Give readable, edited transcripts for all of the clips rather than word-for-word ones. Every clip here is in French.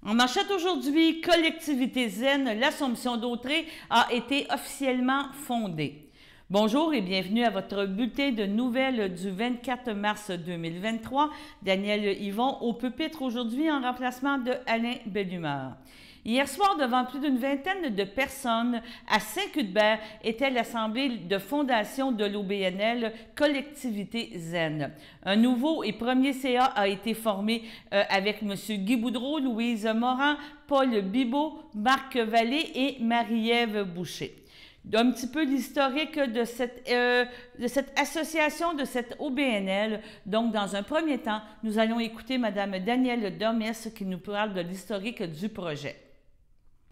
En manchette aujourd'hui, Collectivité Zen, l'Assomption d'Autrey a été officiellement fondée. Bonjour et bienvenue à votre bulletin de nouvelles du 24 mars 2023. Daniel Yvon au pupitre aujourd'hui en remplacement de Alain Bellumeur. Hier soir, devant plus d'une vingtaine de personnes à Saint-Cuthbert, était l'assemblée de fondation de l'OBNL Collectivité Zen. Un nouveau et premier CA a été formé avec M. Guy Boudreau, Louise Morin, Paul Bibeau, Marc Vallée et Marie-Ève Boucher. Un petit peu l'historique de cette association, de cette OBNL. Donc, dans un premier temps, nous allons écouter Mme Danielle Domès qui nous parle de l'historique du projet.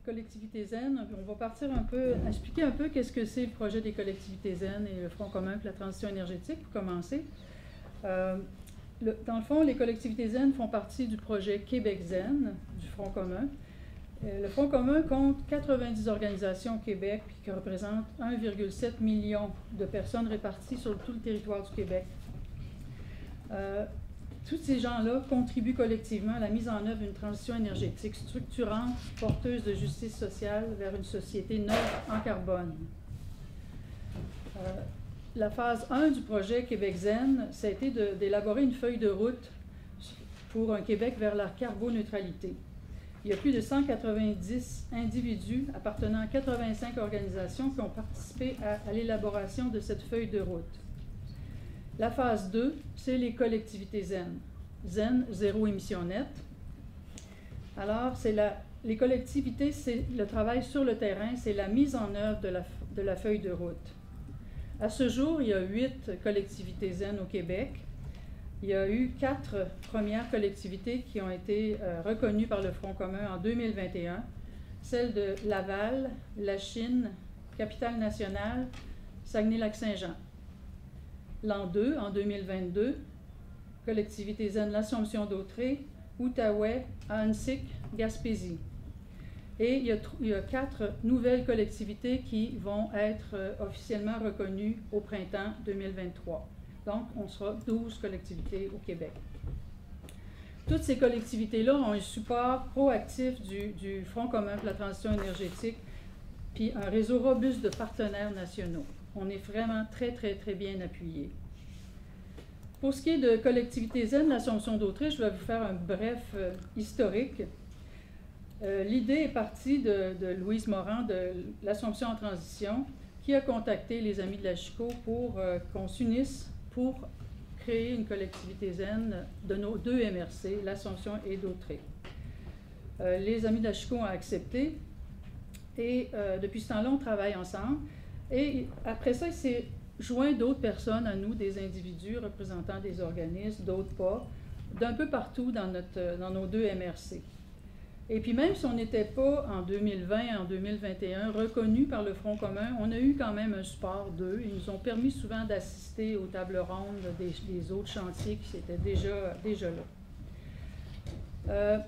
Collectivité Zen, on va partir un peu, expliquer un peu qu'est-ce que c'est le projet des collectivités Zen et le Front commun pour la transition énergétique, pour commencer. Dans le fond, les collectivités Zen font partie du projet Québec Zen, du Front commun. Le Front commun compte 90 organisations au Québec qui représentent 1,7 million de personnes réparties sur tout le territoire du Québec. Tous ces gens-là contribuent collectivement à la mise en œuvre d'une transition énergétique structurante, porteuse de justice sociale vers une société neutre en carbone. La phase 1 du projet Québec Zen, ça a été d'élaborer une feuille de route pour un Québec vers la carboneutralité. Il y a plus de 190 individus appartenant à 85 organisations qui ont participé à l'élaboration de cette feuille de route. La phase 2, c'est les collectivités Zen. Zen, zéro émission nette. Alors, les collectivités, c'est le travail sur le terrain, c'est la mise en œuvre de la feuille de route. À ce jour, il y a 8 collectivités Zen au Québec. Il y a eu 4 premières collectivités qui ont été reconnues par le Front commun en 2021, celles de Laval, Lachine, Capitale-Nationale, Saguenay-Lac-Saint-Jean. L'an 2, en 2022, collectivité Zen l'Assomption d'Autrey, Outaouais, Ahuntsic, Gaspésie. Et il y a 4 nouvelles collectivités qui vont être officiellement reconnues au printemps 2023. Donc, on sera 12 collectivités au Québec. Toutes ces collectivités-là ont un support proactif du Front commun pour la transition énergétique, puis un réseau robuste de partenaires nationaux. On est vraiment très, très, très bien appuyés. Pour ce qui est de Collectivité Zen, l'Assomption d'Autrey, je vais vous faire un bref historique. L'idée est partie de Louise Morin de l'Assomption en transition, qui a contacté les Amis de la Chicot pour qu'on s'unisse pour créer une collectivité Zen de nos 2 MRC, l'Assomption et d'Autrey. Les Amis de la Chicot ont accepté et depuis ce temps-là, on travaille ensemble. Et après ça, il s'est joint d'autres personnes à nous, des individus représentant des organismes, d'autres pas, d'un peu partout dans nos 2 MRC. Et puis même si on n'était pas en 2020, en 2021 reconnus par le Front commun, on a eu quand même un support d'eux. Ils nous ont permis souvent d'assister aux tables rondes des autres chantiers qui étaient déjà là.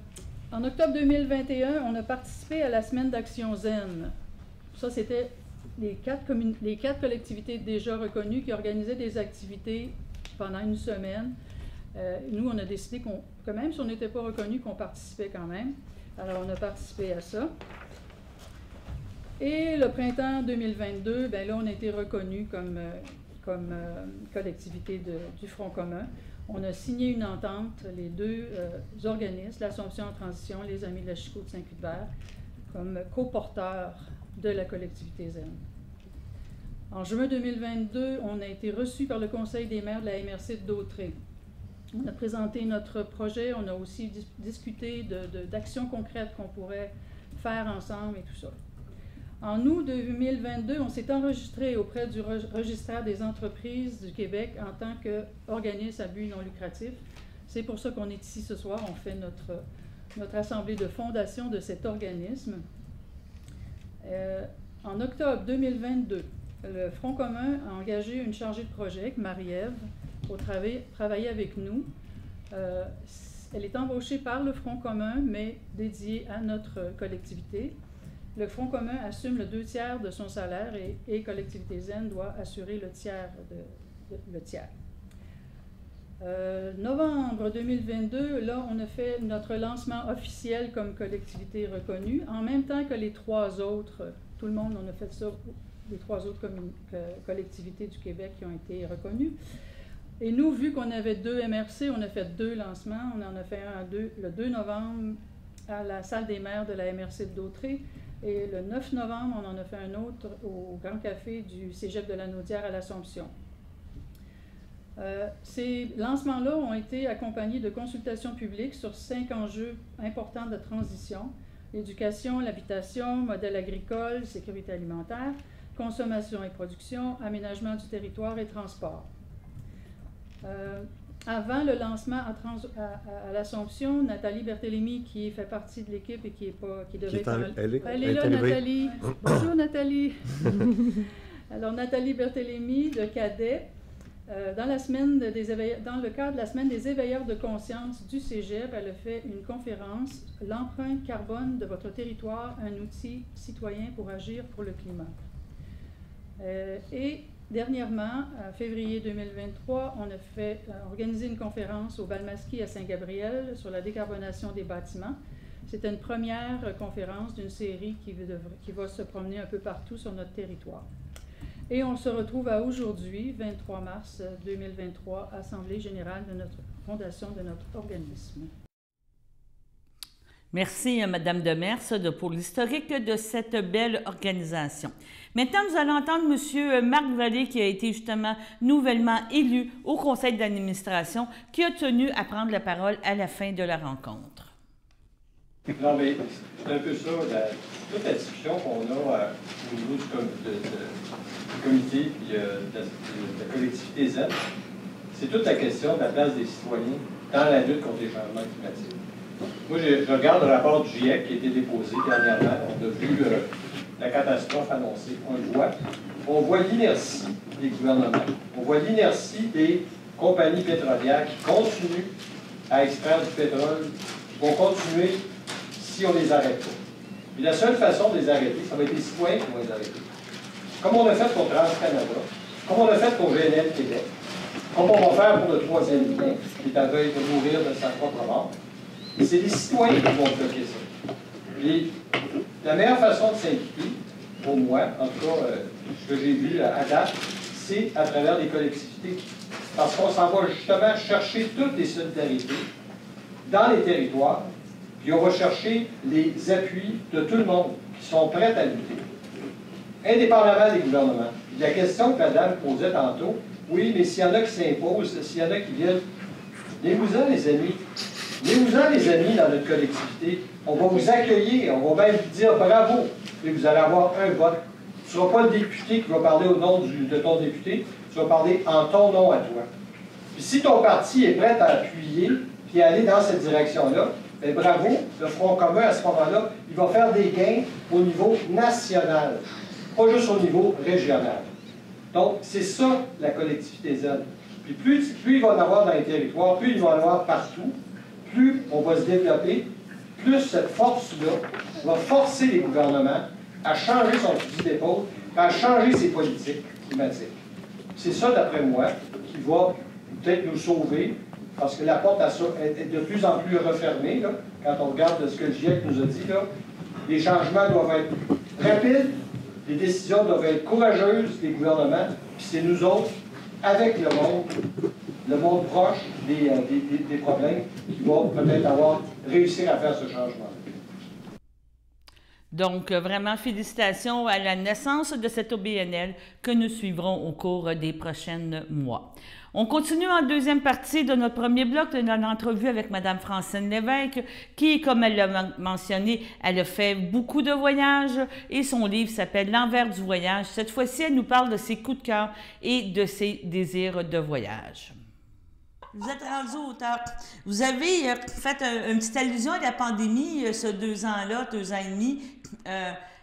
En octobre 2021, on a participé à la semaine d'action Zen. Ça, c'était les 4 collectivités déjà reconnues qui organisaient des activités pendant une semaine. Nous, on a décidé que même si on n'était pas reconnus, qu'on participait quand même. Alors, on a participé à ça. Et le printemps 2022, bien là, on a été reconnus comme collectivité du Front commun. On a signé une entente, les 2 organismes, l'Assomption en transition, les Amis de la Chicot de Saint-Cuthbert, comme coporteurs de la collectivité Zen. En juin 2022, on a été reçus par le Conseil des maires de la MRC d'Autrey. On a présenté notre projet, on a aussi discuté d'actions concrètes qu'on pourrait faire ensemble et tout ça. En août 2022, on s'est enregistré auprès du registraire des entreprises du Québec en tant qu'organisme à but non lucratif. C'est pour ça qu'on est ici ce soir. On fait notre assemblée de fondation de cet organisme. En octobre 2022, le Front commun a engagé une chargée de projet, Marie-Ève, pour travailler avec nous. Elle est embauchée par le Front commun, mais dédiée à notre collectivité. Le Front commun assume le 2/3 de son salaire et Collectivité Zen doit assurer le tiers. Novembre 2022, là, on a fait notre lancement officiel comme collectivité reconnue, en même temps que les 3 autres. Tout le monde, on a fait ça, les 3 autres collectivités du Québec qui ont été reconnues. Et nous, vu qu'on avait 2 MRC, on a fait 2 lancements. On en a fait un le 2 novembre à la salle des maires de la MRC de Dautré. Et le 9 novembre, on en a fait un autre au Grand Café du Cégep de la Naudière à l'Assomption. Ces lancements-là ont été accompagnés de consultations publiques sur 5 enjeux importants de transition: l'éducation, l'habitation, modèle agricole, sécurité alimentaire, consommation et production, aménagement du territoire et transport. Avant le lancement à l'Assomption, Nathalie Berthélémy, qui fait partie de l'équipe et qui devait être... Elle est là, Nathalie. Bonjour, Nathalie. Alors, Nathalie Berthélémy de Cadet, dans le cadre de la semaine des éveilleurs de conscience du Cégep, elle a fait une conférence « L'empreinte carbone de votre territoire, un outil citoyen pour agir pour le climat ». Et dernièrement, en février 2023, on a organisé une conférence au Balmasquis à Saint-Gabriel sur la décarbonation des bâtiments. C'était une première conférence d'une série qui va se promener un peu partout sur notre territoire. Et on se retrouve à aujourd'hui, 23 mars 2023, Assemblée générale de notre fondation, de notre organisme. Merci, Mme Demers, pour l'historique de cette belle organisation. Maintenant, nous allons entendre M. Marc Vallée, qui a été justement nouvellement élu au conseil d'administration, qui a tenu à prendre la parole à la fin de la rencontre. Non, mais c'est un peu ça, toute la discussion qu'on a au niveau du comité et de la collectivité Z, c'est toute la question de la place des citoyens dans la lutte contre les changements climatiques. Moi, je regarde le rapport du GIEC qui a été déposé dernièrement. On a vu la catastrophe annoncée. On voit l'inertie des gouvernements. On voit l'inertie des compagnies pétrolières qui continuent à extraire du pétrole, qui vont continuer si on les arrête pas. Et la seule façon de les arrêter, ça va être les citoyens qui vont les arrêter. Comme on a fait pour TransCanada, comme on a fait pour GNL Québec, comme on va faire pour le 3e lien, qui est à veille de mourir de sa propre mort. Et c'est les citoyens qui vont bloquer ça. Et la meilleure façon de s'impliquer, pour moi, en tout cas, ce que j'ai vu à date, c'est à travers des collectivités. Parce qu'on s'en va justement chercher toutes les solidarités dans les territoires, puis on va chercher les appuis de tout le monde qui sont prêts à lutter, indépendamment des gouvernements. Puis la question que la dame posait tantôt, oui, mais s'il y en a qui s'imposent, s'il y en a qui viennent, venez-vous-en, les amis. Venez-vous-en, les amis, dans notre collectivité. On va vous accueillir, on va même vous dire bravo. Et vous allez avoir un vote. Tu ne seras pas le député qui va parler au nom de ton député, tu vas parler en ton nom à toi. Puis si ton parti est prêt à appuyer, puis à aller dans cette direction-là, bien bravo, le Front commun, à ce moment-là, il va faire des gains au niveau national, pas juste au niveau régional. Donc, c'est ça, la collectivité Z. Puis plus il va en avoir dans les territoires, plus il va en avoir partout, plus on va se développer, plus cette force-là va forcer les gouvernements à changer son fusil d'épaule, à changer ses politiques climatiques. C'est ça, d'après moi, qui va peut-être nous sauver, parce que la porte à ça est de plus en plus refermée, là, quand on regarde ce que le GIEC nous a dit. Là, les changements doivent être rapides, les décisions doivent être courageuses des gouvernements, puis c'est nous autres, avec le monde proche des problèmes, qui vont peut-être réussir à faire ce changement. Donc, vraiment, félicitations à la naissance de cette OBNL que nous suivrons au cours des prochains mois. On continue en deuxième partie de notre premier bloc de notre entrevue avec Mme Francine Lévesque, qui, comme elle l'a mentionné, elle a fait beaucoup de voyages et son livre s'appelle « L'envers du voyage ». Cette fois-ci, elle nous parle de ses coups de cœur et de ses désirs de voyage. Vous êtes rendu auteur. Vous avez fait une petite allusion à la pandémie, ce 2 ans-là, 2 ans et demi,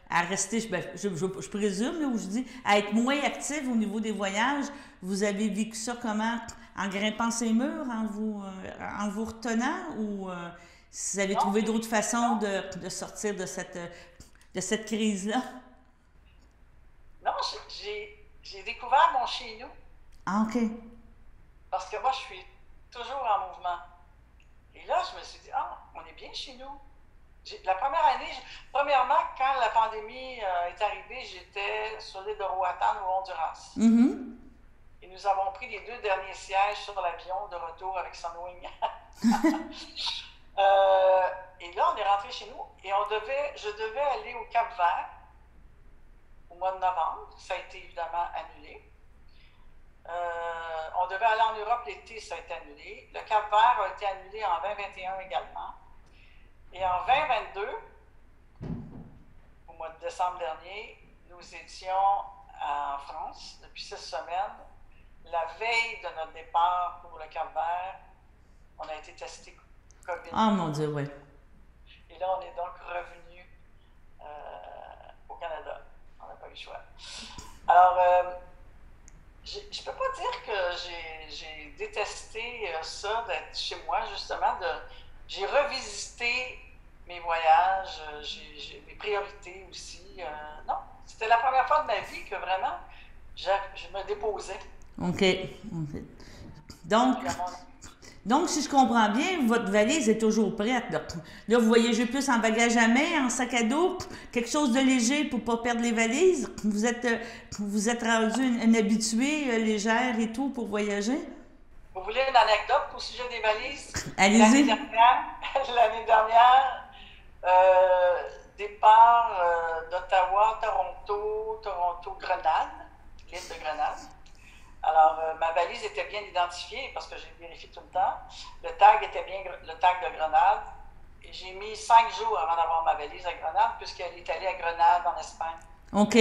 à rester, je présume, là, où je dis, à être moins active au niveau des voyages. Vous avez vécu ça comment? En grimpant ces murs, en vous retenant, ou vous avez trouvé d'autres façons de sortir de cette crise-là? Non, j'ai découvert mon chez nous. Ah, OK. Parce que moi, je suis toujours en mouvement. Et là, je me suis dit, ah, on est bien chez nous. La première année, premièrement, quand la pandémie est arrivée, j'étais sur l'île de Roatan, au Honduras. Mhm. Et nous avons pris les 2 derniers sièges sur l'avion de retour avec Sunwing. Et là, on est rentré chez nous et je devais aller au Cap-Vert au mois de novembre. Ça a été évidemment annulé. On devait aller en Europe l'été, ça a été annulé. Le Cap-Vert a été annulé en 2021 également. Et en 2022, au mois de décembre dernier, nous étions en France depuis 6 semaines. La veille de notre départ pour le Cap-Vert, on a été testé COVID. Ah, mon Dieu, oui. Et là, on est donc revenu au Canada. On n'a pas eu le choix. Alors, je ne peux pas dire que j'ai détesté ça d'être chez moi, justement. J'ai revisité mes voyages, mes priorités aussi. Non, c'était la première fois de ma vie que vraiment je me déposais. OK. Donc, si je comprends bien, votre valise est toujours prête. Là, vous voyagez plus en bagage à main, en sac à dos, quelque chose de léger pour ne pas perdre les valises. Vous êtes rendu une habituée légère et tout pour voyager? Vous voulez une anecdote au sujet des valises? Allez-y. L'année dernière, départ d'Ottawa, Toronto, Grenade, l'île de Grenade. Alors, ma valise était bien identifiée parce que j'ai vérifié tout le temps. Le tag était bien le tag de Grenade. Et j'ai mis 5 jours avant d'avoir ma valise à Grenade puisqu'elle est allée à Grenade en Espagne. OK.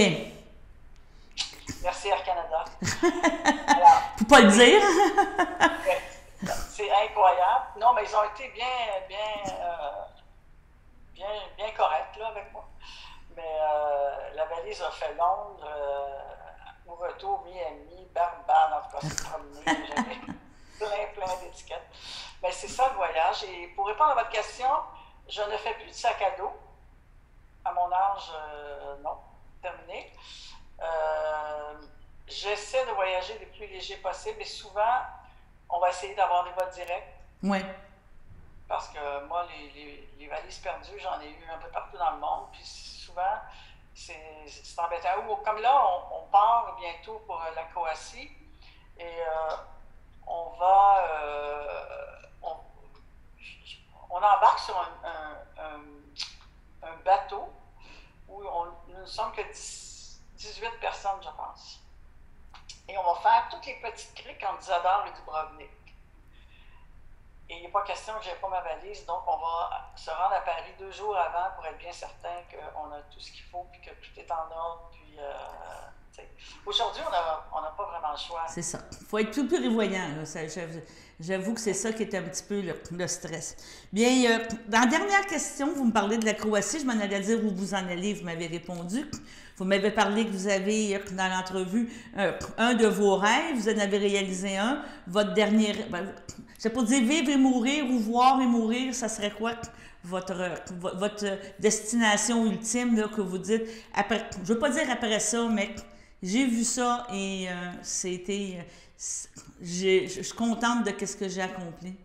Merci Air Canada. Alors, faut pas le dire. C'est incroyable. Non, mais ils ont été bien corrects là, avec moi. Mais la valise a fait Londres, au retour, Miami, Barbade, en tout cas, c'est promené. J'avais plein d'étiquettes. Mais c'est ça le voyage. Et pour répondre à votre question, je ne fais plus de sac à dos. À mon âge, non, terminé. J'essaie de voyager le plus léger possible et souvent, on va essayer d'avoir des vols directs. Oui. Parce que moi, les valises perdues, j'en ai eu un peu partout dans le monde. Puis souvent, c'est embêtant. Ou comme là, on part bientôt pour la Croatie et on embarque sur un bateau où nous ne sommes que 18 personnes, je pense. Et on va faire toutes les petites criques entre Zadar et Dubrovnik. Et il n'est pas question que je n'ai pas ma valise, donc on va se rendre à Paris 2 jours avant pour être bien certain qu'on a tout ce qu'il faut et que tout est en ordre. Puis, aujourd'hui, on n'a pas vraiment le choix. C'est ça. Il faut être plus prévoyant. J'avoue que c'est ça qui est un petit peu le stress. Bien, dans la dernière question, vous me parlez de la Croatie. Je m'en allais dire où vous en allez. Vous m'avez répondu. Vous m'avez parlé que vous avez, dans l'entrevue, un de vos rêves. Vous en avez réalisé un. Votre dernier... je ne sais pas dire vivre et mourir ou voir et mourir, ça serait quoi votre destination ultime là, que vous dites? Après, je ne veux pas dire après ça, mais j'ai vu ça et c'était... je suis contente de ce que j'ai accompli.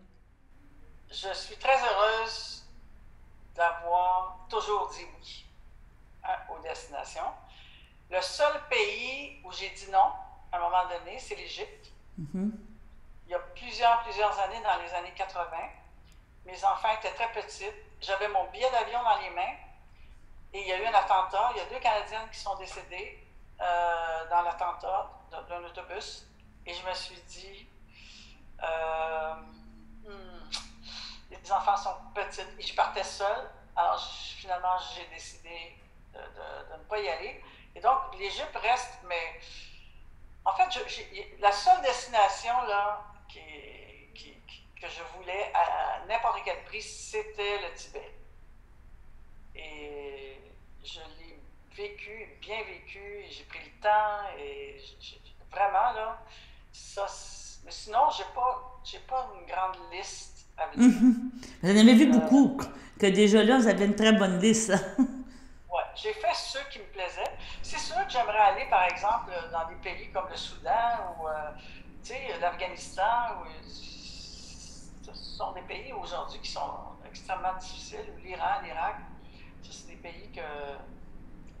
Je suis très heureuse d'avoir toujours dit oui aux destinations. Le seul pays où j'ai dit non, à un moment donné, c'est l'Égypte. Mm-hmm. Il y a plusieurs années, dans les années 80, mes enfants étaient très petits. J'avais mon billet d'avion dans les mains et il y a eu un attentat. Il y a 2 Canadiennes qui sont décédées dans l'attentat d'un autobus. Et je me suis dit, les enfants sont petits et je partais seule. Alors finalement, j'ai décidé de ne pas y aller. Et donc, l'Égypte reste, mais en fait, la seule destination là, que je voulais à n'importe quel prix, c'était le Tibet. Et je l'ai vécu, bien vécu, et j'ai pris le temps, et vraiment, là, ça, mais sinon, j'ai pas une grande liste à venir. Vous en avez vu beaucoup, que déjà là, vous avez une très bonne liste. Oui, j'ai fait ceux qui me plaisaient. C'est sûr que j'aimerais aller, par exemple, dans des pays comme le Soudan ou l'Afghanistan, où ce sont des pays aujourd'hui qui sont extrêmement difficiles. L'Iran, l'Irak, c'est des pays que...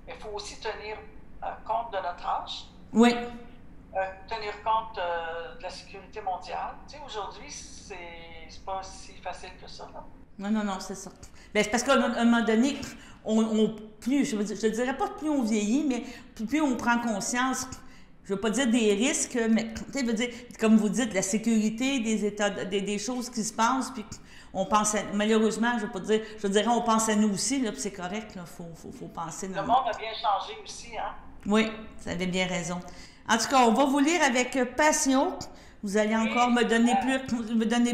Il faut aussi tenir compte de notre âge. Oui. Tenir compte de la sécurité mondiale. Tu sais, aujourd'hui, c'est pas si facile que ça, là. Non, c'est ça. Bien, c'est parce qu'à un moment donné, je dirais pas que plus on vieillit, mais plus on prend conscience, je veux pas dire des risques, mais tu veux dire, comme vous dites, la sécurité des choses qui se passent, puis on pense malheureusement, je dirais on pense à nous aussi, là, puis c'est correct, là, faut penser. Le monde a bien changé aussi, hein? Oui, vous avez bien raison. En tout cas, on va vous lire avec passion. Vous allez encore me donner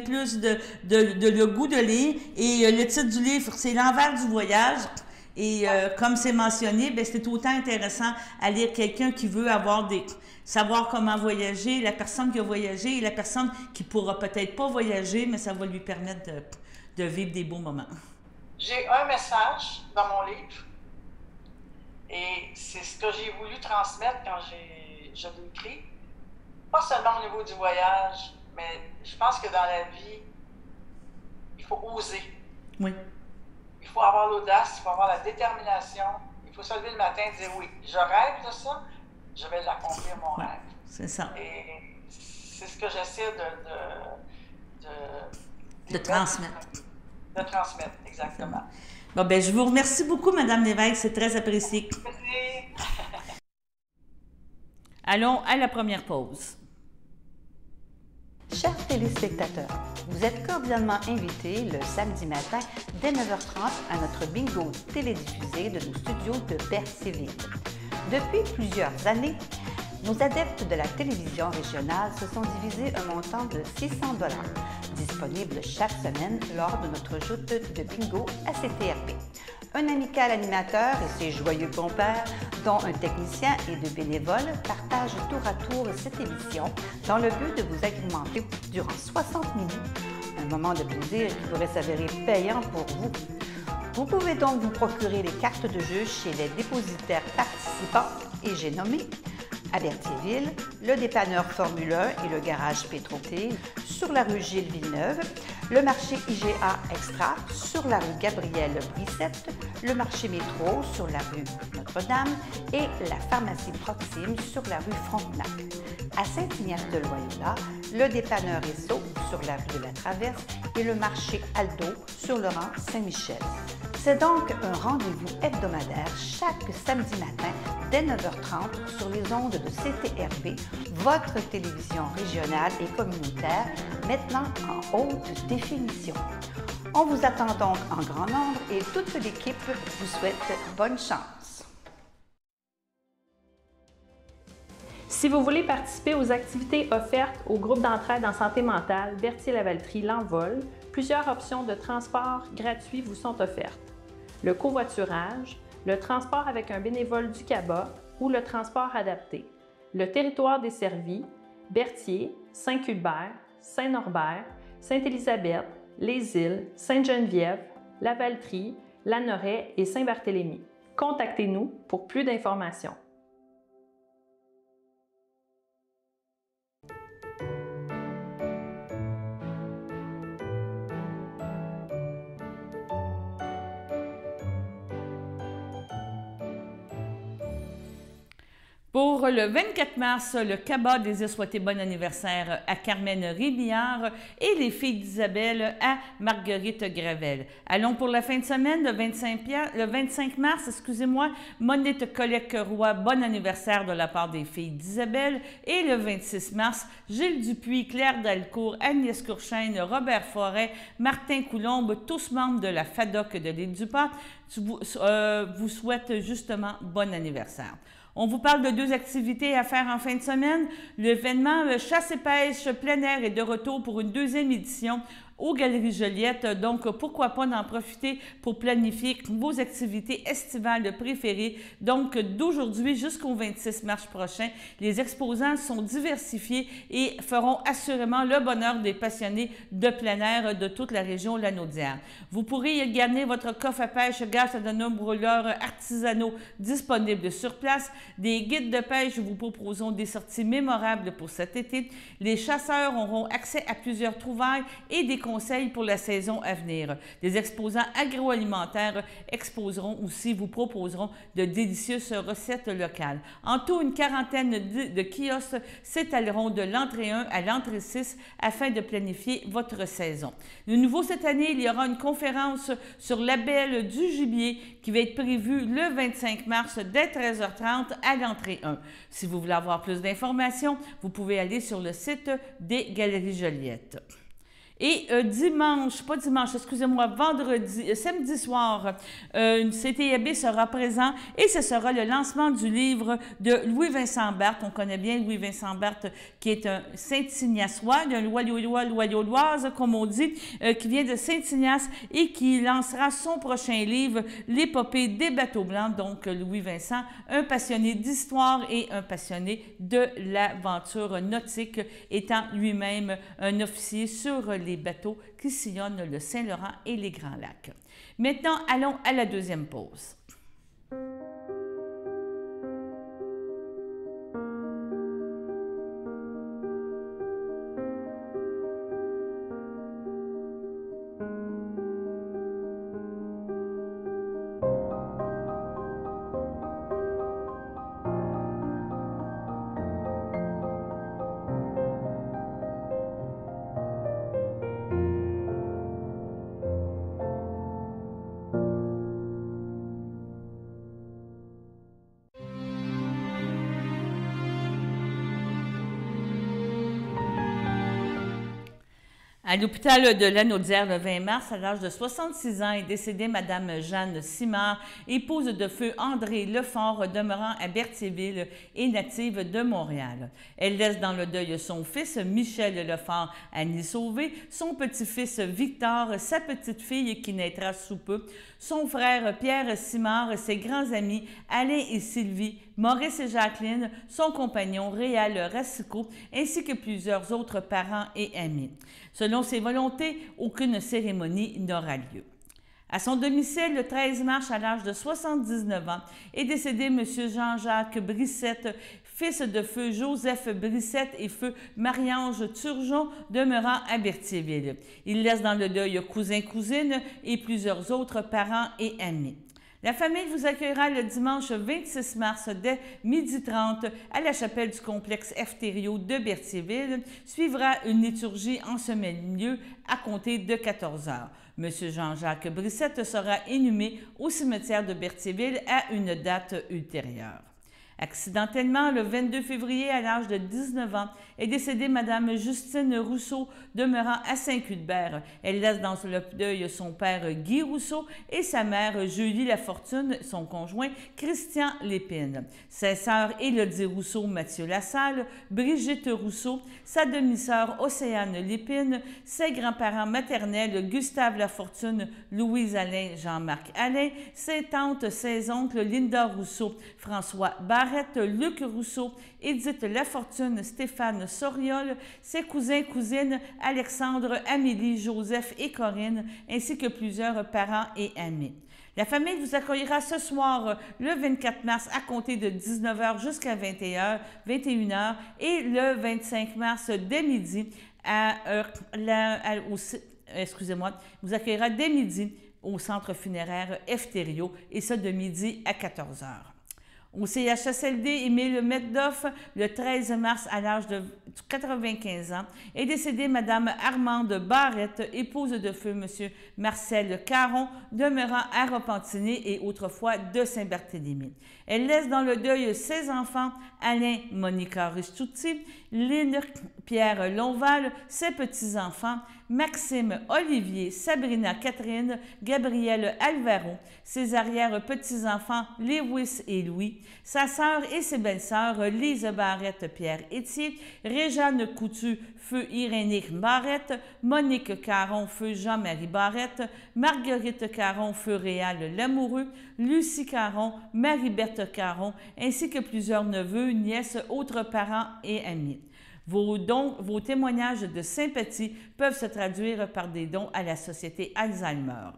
plus de le goût de lire. Et le titre du livre, c'est L'envers du voyage. Et comme c'est mentionné, bien, c'est autant intéressant à lire quelqu'un qui veut savoir comment voyager, la personne qui a voyagé et la personne qui pourra peut-être pas voyager, mais ça va lui permettre de vivre des beaux moments. J'ai un message dans mon livre et c'est ce que j'ai voulu transmettre quand je l'ai écrit. Pas seulement au niveau du voyage, mais je pense que dans la vie, il faut oser. Oui. Il faut avoir l'audace, il faut avoir la détermination. Il faut se lever le matin et dire oui, je rêve de ça, je vais l'accomplir mon rêve. C'est ça. Et c'est ce que j'essaie de transmettre. De transmettre, exactement. Bon, ben, je vous remercie beaucoup, Mme Lévesque, c'est très apprécié. Merci. Allons à la première pause. Chers téléspectateurs, vous êtes cordialement invités le samedi matin dès 9h30 à notre bingo télédiffusé de nos studios de Berthierville. Depuis plusieurs années, nos adeptes de la télévision régionale se sont divisés un montant de 600 $, disponible chaque semaine lors de notre joute de bingo à CTRP. Un amical animateur et ses joyeux compères, dont un technicien et deux bénévoles, partagent tour à tour cette émission dans le but de vous agrémenter durant 60 minutes. Un moment de plaisir qui pourrait s'avérer payant pour vous. Vous pouvez donc vous procurer les cartes de jeu chez les dépositaires participants et j'ai nommé à Berthierville, le dépanneur Formule 1 et le garage Pétroté sur la rue Gilles Villeneuve, le marché IGA Extra sur la rue Gabrielle Brissette, le marché Métro sur la rue Notre-Dame et la pharmacie Proxime sur la rue Frontenac. À Saint-Ignace-de-Loyola, le dépanneur Esso sur la rue de la Traverse et le marché Aldo sur le rang Saint-Michel. C'est donc un rendez-vous hebdomadaire chaque samedi matin dès 9h30 sur les ondes de CTRP, votre télévision régionale et communautaire, maintenant en haute définition. On vous attend donc en grand nombre et toute l'équipe vous souhaite bonne chance. Si vous voulez participer aux activités offertes au groupe d'entraide en santé mentale Berthier-Lavaltrie L'Envol, plusieurs options de transport gratuit vous sont offertes. Le covoiturage, le transport avec un bénévole du CABA ou le transport adapté. Le territoire desservi, Berthier, Saint-Cuthbert, Saint-Norbert, Sainte-Élisabeth, Les Îles, Sainte-Geneviève, Lavaltrie, Lanoraie et Saint-Barthélemy. Contactez-nous pour plus d'informations. Pour le 24 mars, le CABA désire souhaiter bon anniversaire à Carmen Rémillard et les filles d'Isabelle à Marguerite Gravel. Allons pour la fin de semaine, le 25 mars, Monette Collecq-Roy, bon anniversaire de la part des filles d'Isabelle. Et le 26 mars, Gilles Dupuis, Claire Dalcourt, Agnès Courchaine, Robert Forêt, Martin Coulombe, tous membres de la FADOC de l'île du Pâtre, vous souhaitent justement bon anniversaire. On vous parle de deux activités à faire en fin de semaine. L'événement Chasse et pêche plein air est de retour pour une deuxième édition aux Galeries Joliette. Donc, pourquoi pas d'en profiter pour planifier vos activités estivales préférées. Donc, d'aujourd'hui jusqu'au 26 mars prochain, les exposants sont diversifiés et feront assurément le bonheur des passionnés de plein air de toute la région lanaudière. Vous pourrez y garder votre coffre à pêche grâce à de nombreux leurres artisanaux disponibles sur place. Des guides de pêche vous proposons des sorties mémorables pour cet été. Les chasseurs auront accès à plusieurs trouvailles et des conseils pour la saison à venir. Des exposants agroalimentaires vous proposeront de délicieuses recettes locales. En tout, une quarantaine de kiosques s'étaleront de l'entrée 1 à l'entrée 6 afin de planifier votre saison. De nouveau cette année, il y aura une conférence sur l'appel du gibier qui va être prévue le 25 mars dès 13h30 à l'entrée 1. Si vous voulez avoir plus d'informations, vous pouvez aller sur le site des Galeries Joliette. Et samedi soir, CTAB sera présent et ce sera le lancement du livre de Louis-Vincent Barthes. On connaît bien Louis-Vincent Barthes, qui est un Saint-Ignaciois, un Loyauloise, comme on dit, qui vient de Saint-Ignace et qui lancera son prochain livre, L'épopée des bateaux blancs. Donc, Louis-Vincent, un passionné d'histoire et un passionné de l'aventure nautique, étant lui-même un officier sur les bateaux qui sillonnent le Saint-Laurent et les Grands Lacs. Maintenant, allons à la deuxième pause. À l'hôpital de Lanaudière, le 20 mars, à l'âge de 66 ans, est décédée Mme Jeanne Simard, épouse de feu André Lefort, demeurant à Berthierville et native de Montréal. Elle laisse dans le deuil son fils Michel Lefort, Annie Sauvé, son petit-fils Victor, sa petite-fille qui naîtra sous peu, son frère Pierre Simard, ses grands amis Alain et Sylvie, Maurice et Jacqueline, son compagnon Réal Racicot, ainsi que plusieurs autres parents et amis. Selon ses volontés, aucune cérémonie n'aura lieu. À son domicile, le 13 mars, à l'âge de 79 ans, est décédé M. Jean-Jacques Brissette, fils de feu Joseph Brissette et feu Marie-Ange Turgeon, demeurant à Berthierville. Il laisse dans le deuil cousins-cousines et plusieurs autres parents et amis. La famille vous accueillera le dimanche 26 mars dès 12h30 à la chapelle du complexe Efterio de Berthierville. Suivra une liturgie en ce même lieu à compter de 14h. M. Jean-Jacques Brissette sera inhumé au cimetière de Berthierville à une date ultérieure. Accidentellement, le 22 février, à l'âge de 19 ans, est décédée Mme Justine Rousseau, demeurant à Saint-Cuthbert. Elle laisse dans le deuil son père Guy Rousseau et sa mère Julie Lafortune, son conjoint Christian Lépine. Ses sœurs Élodie Rousseau, Mathieu Lassalle, Brigitte Rousseau, sa demi-sœur Océane Lépine, ses grands-parents maternels Gustave Lafortune, Louise Alain, Jean-Marc Alain, ses tantes, ses oncles Linda Rousseau, François Barrette, Luc Rousseau, Édith Lafortune, Stéphane Soriol, ses cousins-cousines Alexandre, Amélie, Joseph et Corinne, ainsi que plusieurs parents et amis. La famille vous accueillera ce soir, le 24 mars, à compter de 19h jusqu'à 21h, et le 25 mars, dès midi, vous accueillera dès midi au centre funéraire Efterio, et ça de midi à 14h. Au CHSLD, Émile Metdoff, le 13 mars, à l'âge de 95 ans, est décédée Mme Armande Barrette, épouse de feu M. Marcel Caron, demeurant à Repentigny et autrefois de Saint-Barthélemy. Elle laisse dans le deuil ses enfants, Alain Monica Ristucci, Lynn Pierre Lonval, ses petits-enfants, Maxime Olivier, Sabrina Catherine, Gabriel Alvaro, ses arrière-petits-enfants Lewis et Louis, sa sœur et ses belles-sœurs Lise Barrette, Pierre Étier, Réjeanne Coutu, feu Irénique Barrette, Monique Caron, feu Jean-Marie Barrette, Marguerite Caron, feu Réal Lamoureux, Lucie Caron, Marie-Berthe Caron, ainsi que plusieurs neveux, nièces, autres parents et amis. Vos témoignages de sympathie peuvent se traduire par des dons à la Société Alzheimer.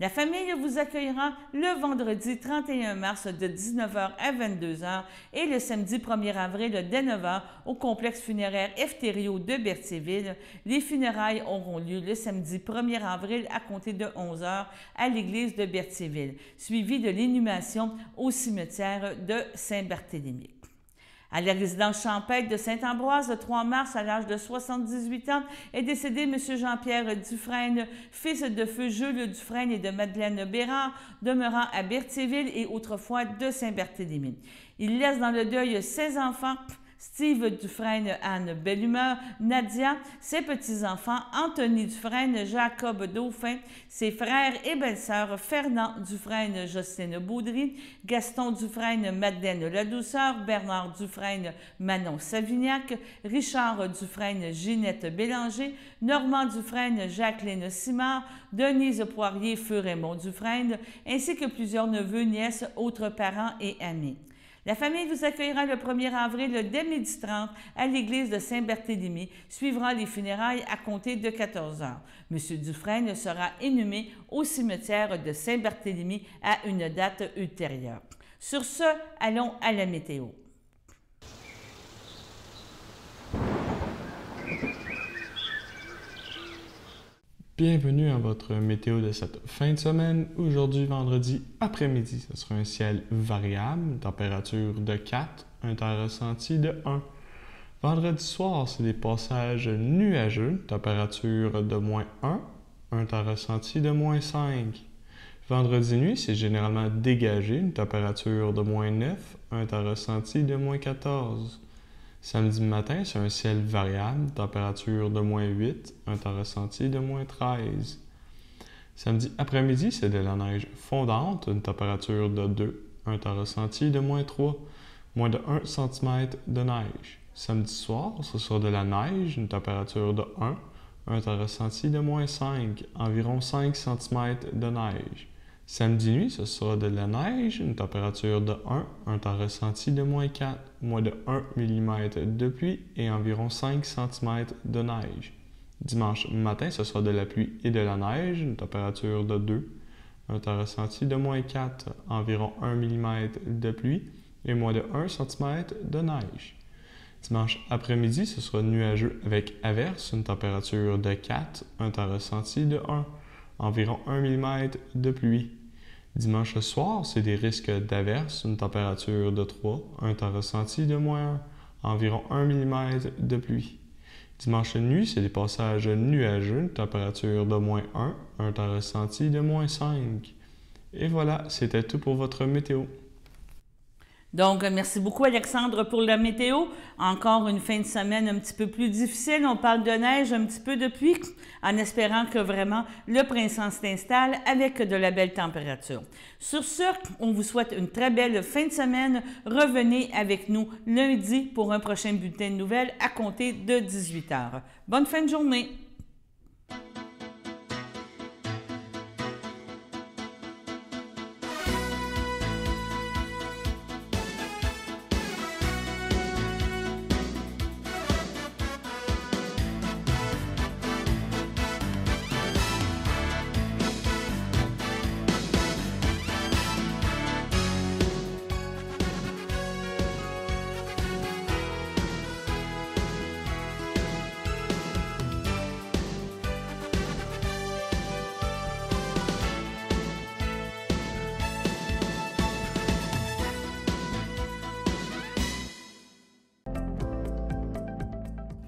La famille vous accueillera le vendredi 31 mars de 19h à 22h et le samedi 1er avril dès 9h au complexe funéraire Efterio de Berthierville. Les funérailles auront lieu le samedi 1er avril à compter de 11h à l'église de Berthierville, suivi de l'inhumation au cimetière de Saint-Barthélemy. À la résidence champêtre de Saint-Ambroise, le 3 mars, à l'âge de 78 ans, est décédé M. Jean-Pierre Dufresne, fils de feu Jules Dufresne et de Madeleine Bérard, demeurant à Berthierville et autrefois de Saint-Barthélemy. Il laisse dans le deuil 16 enfants, Steve Dufresne, Anne Bellumeur, Nadia, ses petits-enfants, Anthony Dufresne, Jacob Dauphin, ses frères et belles-sœurs, Fernand Dufresne, Jocelyne Baudry, Gaston Dufresne, Madeleine Ladouceur, Bernard Dufresne, Manon Savignac, Richard Dufresne, Ginette Bélanger, Normand Dufresne, Jacqueline Simard, Denise Poirier, feu Raymond Dufresne, ainsi que plusieurs neveux, nièces, autres parents et amis. La famille vous accueillera le 1er avril dès 12h30 à l'église de Saint-Barthélemy. Suivra les funérailles à compter de 14h. M. Dufresne sera inhumé au cimetière de Saint-Barthélemy à une date ultérieure. Sur ce, allons à la météo. Bienvenue à votre météo de cette fin de semaine. Aujourd'hui, vendredi après-midi, ce sera un ciel variable, température de 4, un temps ressenti de 1. Vendredi soir, c'est des passages nuageux, température de -1, un temps ressenti de -5. Vendredi nuit, c'est généralement dégagé, une température de -9, un temps ressenti de -14. Samedi matin, c'est un ciel variable, température de -8, un temps ressenti de -13. Samedi après-midi, c'est de la neige fondante, une température de 2, un temps ressenti de -3, moins de 1 cm de neige. Samedi soir, ce sera de la neige, une température de 1, un temps ressenti de -5, environ 5 cm de neige. Samedi nuit, ce sera de la neige, une température de 1, un temps ressenti de -4, moins de 1 mm de pluie et environ 5 cm de neige. Dimanche matin, ce sera de la pluie et de la neige, une température de 2, un temps ressenti de -4, environ 1 mm de pluie et moins de 1 cm de neige. Dimanche après-midi, ce sera nuageux avec averse, une température de 4, un temps ressenti de 1, environ 1 mm de pluie. Dimanche soir, c'est des risques d'averse, une température de 3, un temps ressenti de -1, environ 1 mm de pluie. Dimanche nuit, c'est des passages nuageux, une température de -1, un temps ressenti de -5. Et voilà, c'était tout pour votre météo. Donc, merci beaucoup Alexandre pour la météo. Encore une fin de semaine un petit peu plus difficile. On parle de neige, un petit peu de pluie, en espérant que vraiment le printemps s'installe avec de la belle température. Sur ce, on vous souhaite une très belle fin de semaine. Revenez avec nous lundi pour un prochain bulletin de nouvelles à compter de 18h. Bonne fin de journée!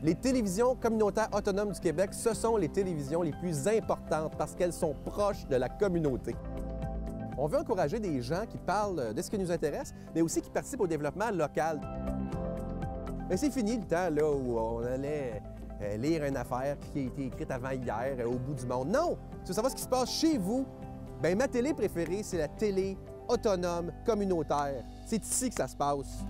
Les télévisions communautaires autonomes du Québec, ce sont les télévisions les plus importantes parce qu'elles sont proches de la communauté. On veut encourager des gens qui parlent de ce qui nous intéresse, mais aussi qui participent au développement local. Mais c'est fini le temps là, où on allait lire une affaire qui a été écrite avant hier au bout du monde. Non! Tu veux savoir ce qui se passe chez vous? Bien, ma télé préférée, c'est la télé autonome communautaire. C'est ici que ça se passe.